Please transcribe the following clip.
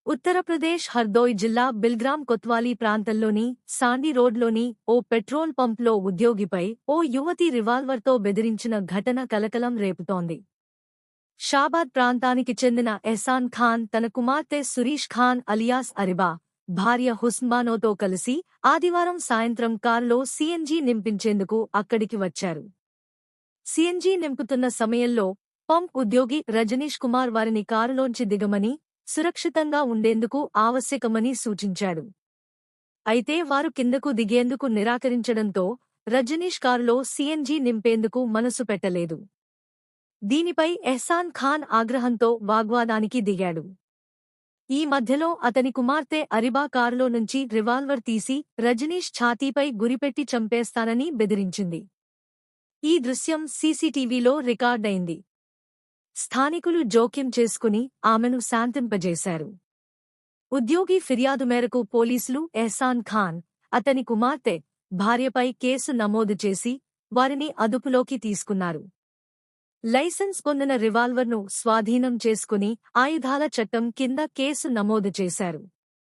ఉత్తరప్రదేశ్ హర్దోయ్ జిల్లా బిల్గ్రామ్ కొత్వాలీ ప్రాంతంలోని సాండీ రోడ్లోని ఓ పెట్రోల్ పంప్లో ఉద్యోగిపై ఓ యువతి రివాల్వర్తో బెదిరించిన ఘటన కలకలం రేపుతోంది. షాబాద్ ప్రాంతానికి చెందిన ఎహ్సాన్ ఖాన్ తన కుమార్తె సురీష్ ఖాన్ అలియాస్ అరిబా, భార్య హుస్న్బానోతో కలిసి ఆదివారం సాయంత్రం కారులో సీఎన్జీ నింపించేందుకు అక్కడికి వచ్చారు. సీఎన్జీ నింపుతున్న సమయంలో పంప్ ఉద్యోగి రజనీష్ కుమార్ వారిని కారులోంచి దిగమని, సురక్షితంగా ఉండేందుకు ఆవశ్యకమని సూచించాడు. అయితే వారు కిందకు దిగేందుకు నిరాకరించడంతో రజనీష్ కారులో సీఎన్జీ నింపేందుకు మనసు పెట్టలేదు. దీనిపై ఎహ్సాన్ ఖాన్ ఆగ్రహంతో వాగ్వాదానికి దిగాడు. ఈ మధ్యలో అతని కుమార్తె అరిబా కారులో నుంచి రివాల్వర్ తీసి రజనీష్ ఛాతీపై గురిపెట్టి చంపేస్తానని బెదిరించింది. ఈ దృశ్యం సీసీటీవీలో రికార్డైంది. స్థానికులు జోక్యం చేసుకుని ఆమెను శాంతింపజేశారు. ఉద్యోగి ఫిర్యాదు మేరకు పోలీసులు ఎహ్సాన్ ఖాన్, అతని కుమార్తె, భార్యపై కేసు నమోదు చేసి వారిని అదుపులోకి తీసుకున్నారు. లైసెన్స్ పొందిన రివాల్వర్ను స్వాధీనం చేసుకుని ఆయుధాల చట్టం కింద కేసు నమోదు చేశారు.